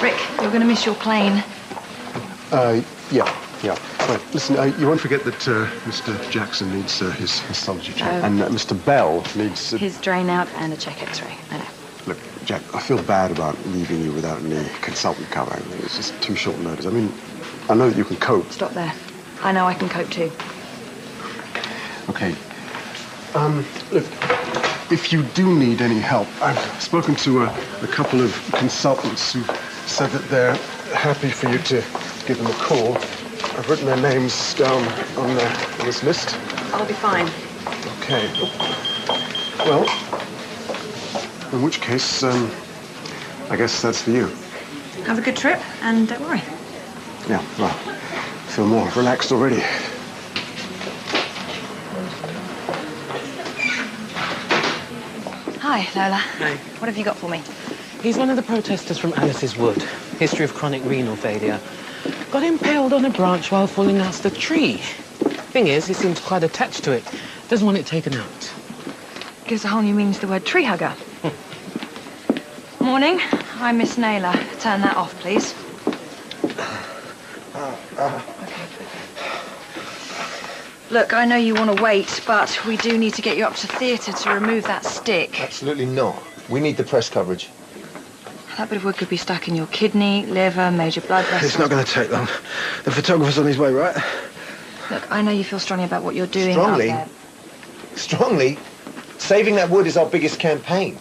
Rick, you're going to miss your plane. Yeah. Right, listen, you won't forget that Mr. Jackson needs his histology check. And Mr. Bell needs... His drain out and a check X-ray, I know. Look, Jack, I feel bad about leaving you without any consultant cover. It's just too short notice. I mean, I know that you can cope. Stop there. I know I can cope too. Okay. Look, if you do need any help, I've spoken to a couple of consultants who said that they're happy for you to give them a call. I've written their names down on this list. I'll be fine. Okay. Well, in which case, I guess that's for you. Have a good trip, and don't worry. Yeah, well, I feel more relaxed already. Hi, Lola. Hi. What have you got for me? He's one of the protesters from Alice's Wood. History of chronic renal failure. Got impaled on a branch while falling out the tree. Thing is, he seems quite attached to it. Doesn't want it taken out. Gives a whole new meaning to the word tree hugger. Morning. I'm Miss Naylor. Turn that off, please. Okay. Look, I know you want to wait, but we do need to get you up to theatre to remove that stick. Absolutely not. We need the press coverage. That bit of wood could be stuck in your kidney, liver, major blood vessels. It's not going to take long. The photographer's on his way, right? Look, I know you feel strongly about what you're doing Strongly? out there. Strongly? Saving that wood is our biggest campaign.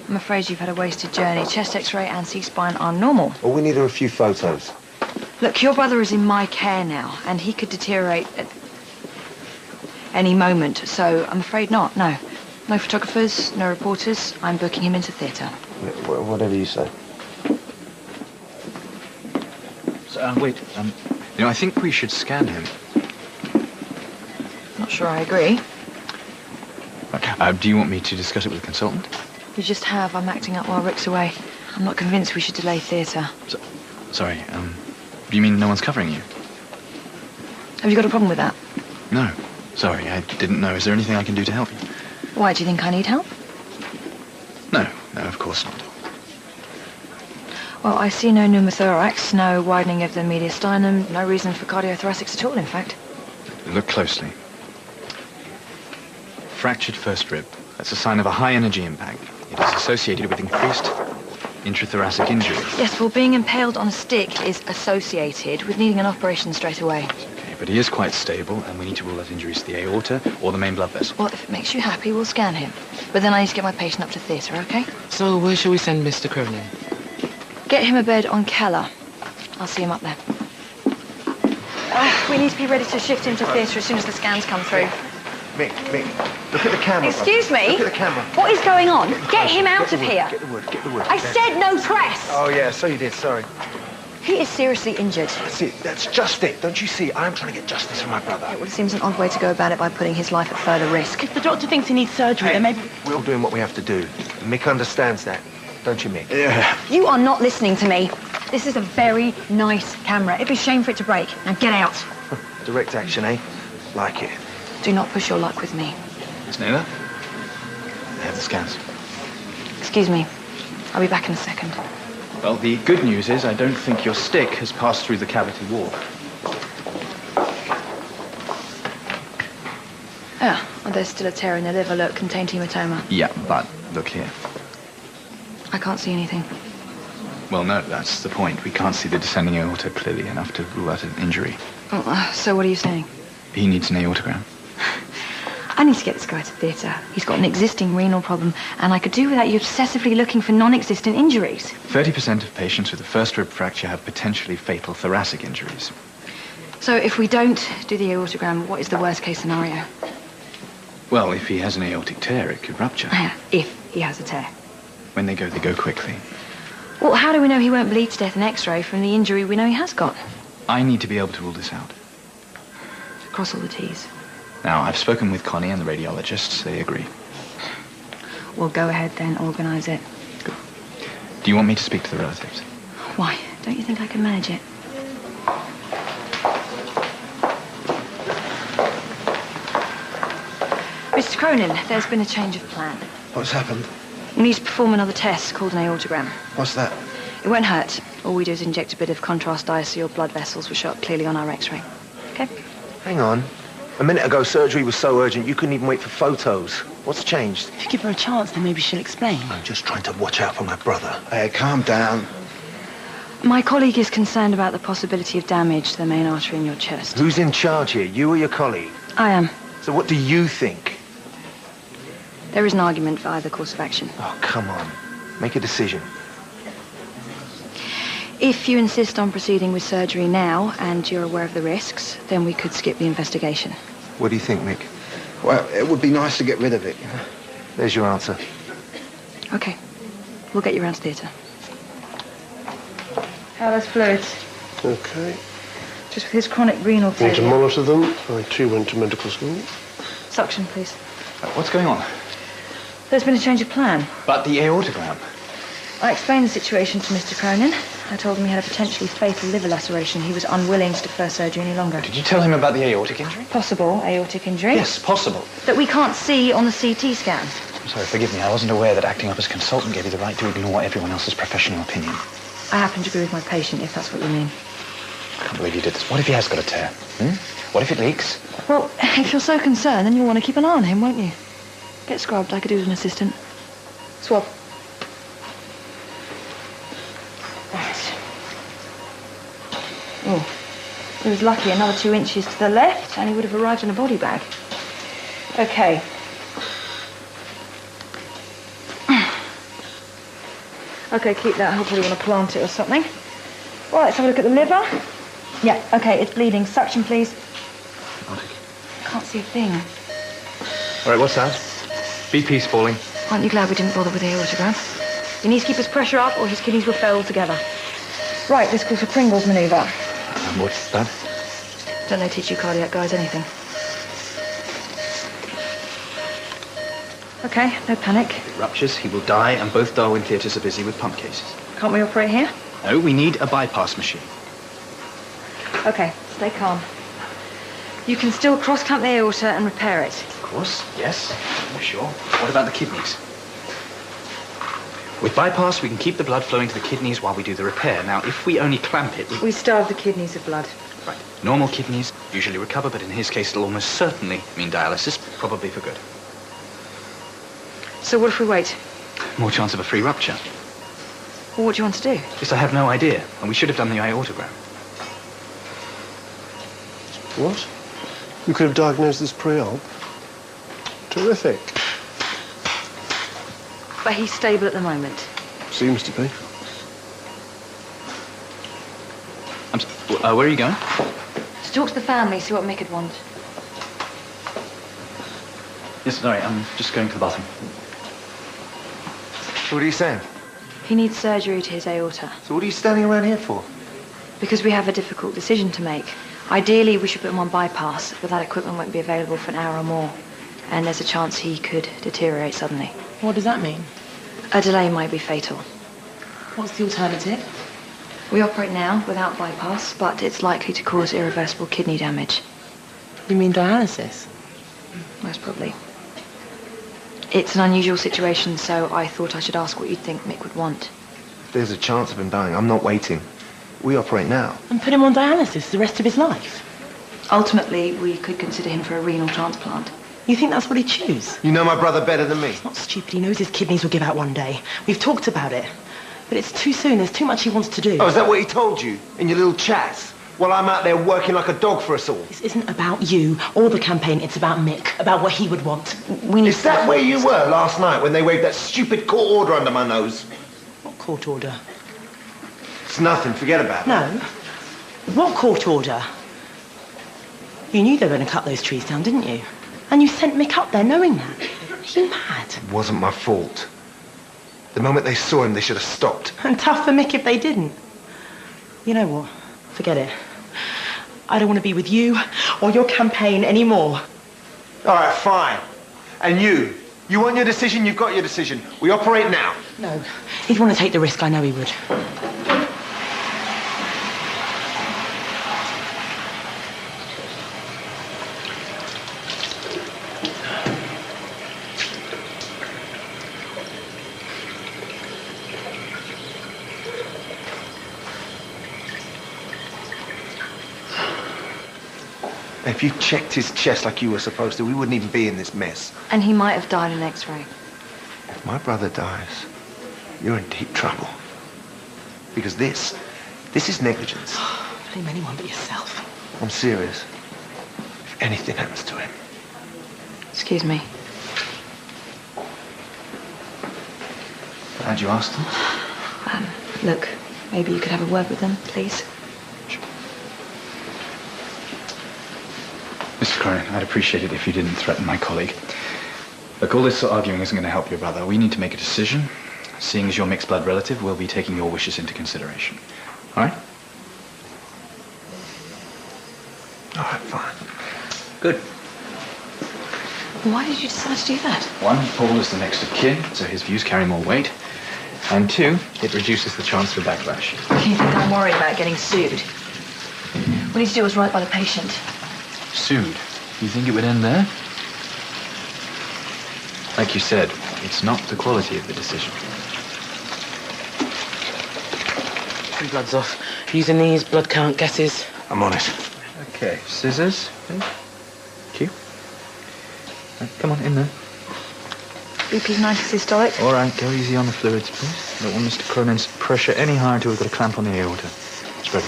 I'm afraid you've had a wasted journey. Chest X-ray and C-spine are normal. All we need are a few photos. Look, your brother is in my care now, and he could deteriorate at any moment, so I'm afraid not, no. No photographers, no reporters. I'm booking him into theatre. Whatever you say. So, wait, I think we should scan him. Not sure I agree. Do you want me to discuss it with a consultant? You just have. I'm acting up while Rick's away. I'm not convinced we should delay theatre. Sorry, do you mean no one's covering you? Have you got a problem with that? No. Sorry, I didn't know. Is there anything I can do to help you? Why, do you think I need help? No, of course not. Well, I see no pneumothorax, no widening of the mediastinum, no reason for cardiothoracics at all, in fact. Look closely. Fractured first rib. That's a sign of a high-energy impact. It is associated with increased intrathoracic injury. Yes, well, being impaled on a stick is associated with needing an operation straight away. Okay, but he is quite stable, and we need to rule out injuries to the aorta or the main blood vessel. Well, if it makes you happy, we'll scan him. But then I need to get my patient up to theatre, okay? So where shall we send Mr. Cronin? Get him a bed on Keller. I'll see him up there. We need to be ready to shift him to theatre as soon as the scans come through. Mick, look at the camera. Excuse me? Look at the camera. What is going on? Get him out of here. Get the wood. I said no press. Oh, yeah, so you did, sorry. He is seriously injured. That's it, that's just it. Don't you see? I'm trying to get justice for my brother. Well, it seems an odd way to go about it by putting his life at further risk. If the doctor thinks he needs surgery, then maybe... We're all doing what we have to do. Mick understands that. Don't you, Mick? Yeah. You are not listening to me. This is a very nice camera. It'd be a shame for it to break. Now get out. Direct action, eh? Like it. Do not push your luck with me. Miss Naylor? I have the scans. Excuse me. I'll be back in a second. Well, the good news is I don't think your stick has passed through the cavity wall. Oh, well, there's still a tear in the liver. Look, contained hematoma. Yeah, but look here. I can't see anything. Well, no, that's the point. We can't see the descending aorta clearly enough to rule out an injury. Oh, so what are you saying? He needs an aortogram. I need to get this guy to theatre. He's got an existing renal problem, and I could do without you obsessively looking for non-existent injuries. 30% of patients with a first rib fracture have potentially fatal thoracic injuries. So if we don't do the aortogram, what is the worst-case scenario? Well, if he has an aortic tear, it could rupture. If he has a tear. When they go quickly. Well, how do we know he won't bleed to death in X-ray from the injury we know he has got? I need to be able to rule this out. Cross all the T's. Now, I've spoken with Connie and the radiologists. They agree. Well, go ahead then, organise it. Good. Do you want me to speak to the relatives? Why? Don't you think I can manage it? Mr. Cronin, there's been a change of plan. What's happened? We need to perform another test called an aortogram. What's that? It won't hurt. All we do is inject a bit of contrast dye so your blood vessels will show up clearly on our x-ray. Okay? Hang on. A minute ago, surgery was so urgent you couldn't even wait for photos. What's changed? If you give her a chance, then maybe she'll explain. I'm just trying to watch out for my brother. Hey, calm down. My colleague is concerned about the possibility of damage to the main artery in your chest. Who's in charge here, you or your colleague? I am. So what do you think? There is an argument for either course of action. Oh, come on. Make a decision. If you insist on proceeding with surgery now and you're aware of the risks, then we could skip the investigation. What do you think, Mick? Well, it would be nice to get rid of it. There's your answer. Okay. We'll get you around to theatre. How are those fluids? Okay. Just with his chronic renal Need to failure. monitor them. I too went to medical school. Suction, please. What's going on? There's been a change of plan. But the aortogram. I explained the situation to Mr. Cronin. I told him he had a potentially fatal liver laceration. He was unwilling to defer surgery any longer. Did you tell him about the aortic injury? Possible aortic injury. Yes, possible. That we can't see on the CT scan. I'm sorry, forgive me. I wasn't aware that acting up as consultant gave you the right to ignore everyone else's professional opinion. I happen to agree with my patient, if that's what you mean. I can't believe you did this. What if he has got a tear? What if it leaks? Well, if you're so concerned, then you'll want to keep an eye on him, won't you? Get scrubbed. I could do with an assistant. Swab. Right. Oh, he was lucky. Another 2 inches to the left, and he would have arrived in a body bag. Okay. Okay, keep that. I'll probably want to plant it or something. Right, let's have a look at the liver. Yeah, okay, it's bleeding. Suction, please. Can't see a thing. All right, what's that? BP's falling. Aren't you glad we didn't bother with the aortogram? He needs to keep his pressure up or his kidneys will fail altogether. Right, this calls for Pringle's manoeuvre. And what's that? Don't they teach you cardiac guys anything? Okay, no panic. If it ruptures, he will die, and both Darwin theatres are busy with pump cases. Can't we operate here? No, we need a bypass machine. Okay, stay calm. You can still cross-clamp the aorta and repair it. Of course, yes. Sure. What about the kidneys? With bypass, we can keep the blood flowing to the kidneys while we do the repair. Now, if we only clamp it... We starve the kidneys of blood. Right. Normal kidneys usually recover, but in his case, it'll almost certainly mean dialysis, probably for good. So what if we wait? More chance of a free rupture. Well, what do you want to do? Yes, I have no idea, and we should have done the aortogram. What? You could have diagnosed this pre-op? Terrific. But he's stable at the moment. Seems to be. Where are you going? To talk to the family, see what Mick would want. Yes, sorry, I'm just going to the bathroom. So what are you saying? He needs surgery to his aorta. So what are you standing around here for? Because we have a difficult decision to make. Ideally, we should put him on bypass, but that equipment won't be available for an hour or more. And there's a chance he could deteriorate suddenly. What does that mean? A delay might be fatal. What's the alternative? We operate now without bypass, but it's likely to cause irreversible kidney damage. You mean dialysis? Most probably. It's an unusual situation, so I thought I should ask what you'd think Mick would want. If there's a chance of him dying, I'm not waiting. We operate now. And put him on dialysis the rest of his life? Ultimately, we could consider him for a renal transplant. You think that's what he'd choose? You know my brother better than me. He's not stupid. He knows his kidneys will give out one day. We've talked about it. But it's too soon. There's too much he wants to do. Oh, is that what he told you in your little chats? While I'm out there working like a dog for us all. This isn't about you or the campaign. It's about Mick, about what he would want. We need Is that where you were last night when they waved that stupid court order under my nose? What court order? It's nothing. Forget about it. No. What court order? You knew they were going to cut those trees down, didn't you? And you sent Mick up there knowing that. Are you mad? It wasn't my fault. The moment they saw him, they should have stopped. And tough for Mick if they didn't. You know what? Forget it. I don't want to be with you or your campaign anymore. All right, fine. And you want your decision, you've got your decision. We operate now. No. He'd want to take the risk. I know he would. If you checked his chest like you were supposed to, we wouldn't even be in this mess. And he might have died in an X-ray. If my brother dies, you're in deep trouble. Because this is negligence. Blame anyone but yourself. I'm serious. If anything happens to him. Excuse me. Glad you asked them. Look, maybe you could have a word with them, please. Mr. Cronin, I'd appreciate it if you didn't threaten my colleague. Look, all this arguing isn't going to help your brother. We need to make a decision. Seeing as your mixed blood relative, we'll be taking your wishes into consideration. All right? All right, fine. Good. Why did you decide to do that? One, Paul is the next of kin, so his views carry more weight. And two, it reduces the chance for backlash. You think I'm worried about getting sued? We need to do what's right by the patient. Sued? You think it would end there? Like you said, it's not the quality of the decision. 3 bloods off. Using these blood count guesses. I'm on it. Okay, scissors. Thank you. Come on, in there. BP's 90 systolic. All right, go easy on the fluids, please. Don't want Mr. Cronin's pressure any higher until we've got a clamp on the aorta. It's ready.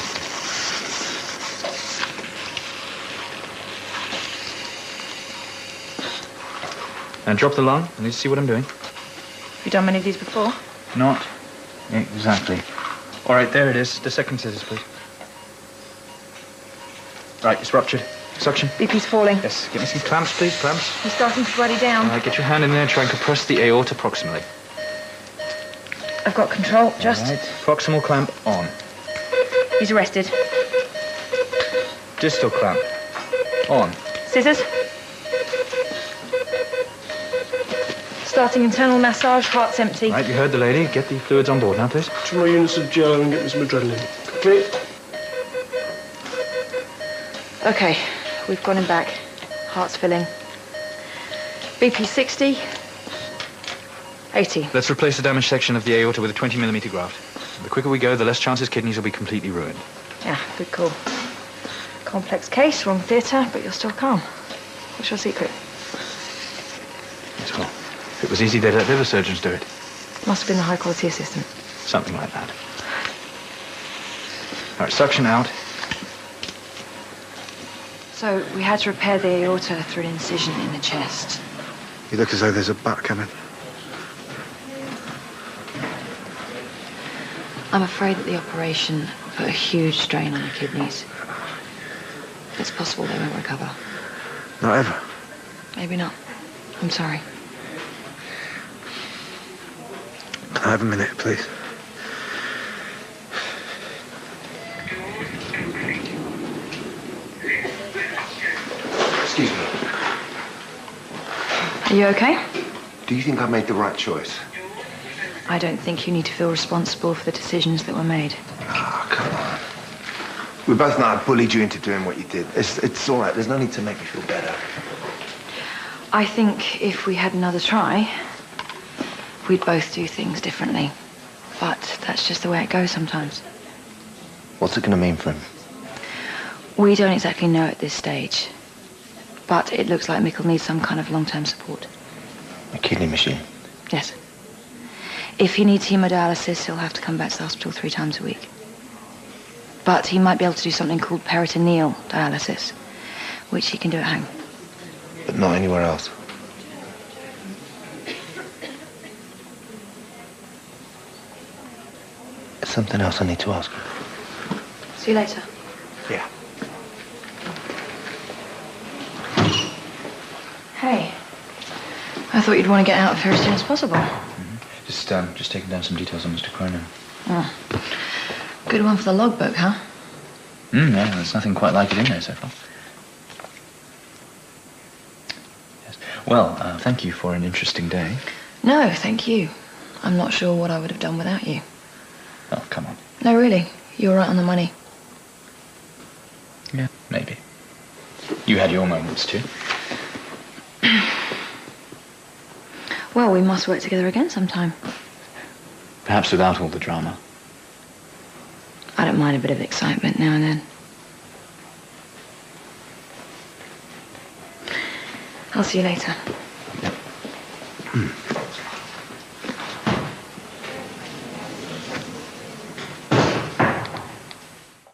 And drop the lung. I need to see what I'm doing. Have you done many of these before? Not exactly. All right, there it is. The second scissors, please. Right, it's ruptured. Suction. BP's falling. Yes, get me some clamps, please, clamps. He's starting to bloody down. All right, get your hand in there and try and compress the aorta proximally. I've got control, just. All right, proximal clamp on. He's arrested. Distal clamp on. Scissors. Starting internal massage, heart's empty. Right, you heard the lady. Get the fluids on board now, please. 2 more units of gel and get me some adrenaline. Quickly. Okay, we've got him back. Heart's filling. BP 60. 80. Let's replace the damaged section of the aorta with a 20mm graft. The quicker we go, the less chance his kidneys will be completely ruined. Yeah, good call. Complex case, wrong theatre, but you're still calm. What's your secret? Yes, well, if it was easy, they'd let liver surgeons do it. Must have been the high-quality assistant. Something like that. All right, suction out. So, we had to repair the aorta through an incision in the chest. You look as though there's a butt coming. I'm afraid that the operation put a huge strain on the kidneys. It's possible they won't recover. Not ever. Maybe not. I'm sorry. Can I have a minute, please? Excuse me. Are you okay? Do you think I made the right choice? I don't think you need to feel responsible for the decisions that were made. Oh, come on. We both know I bullied you into doing what you did. It's all right. There's no need to make me feel better. I think if we had another try, we'd both do things differently. But that's just the way it goes sometimes. What's it going to mean for him? We don't exactly know at this stage. But it looks like Mick'll need some kind of long-term support. A kidney machine? Yes. If he needs hemodialysis, he'll have to come back to the hospital 3 times a week. But he might be able to do something called peritoneal dialysis, which he can do at home. But not anywhere else. There's something else I need to ask you. See you later. Yeah. Hey. I thought you'd want to get out of here as soon as possible. Just taking down some details on Mr. Cronin. Oh. Good one for the logbook, huh? Yeah, there's nothing quite like it in there so far. Yes. Well, thank you for an interesting day. No, thank you. I'm not sure what I would have done without you. Oh, come on. No, really. You were right on the money. Yeah, maybe. You had your moments, too. Well, we must work together again sometime. Perhaps without all the drama. I don't mind a bit of excitement now and then. I'll see you later. Yeah.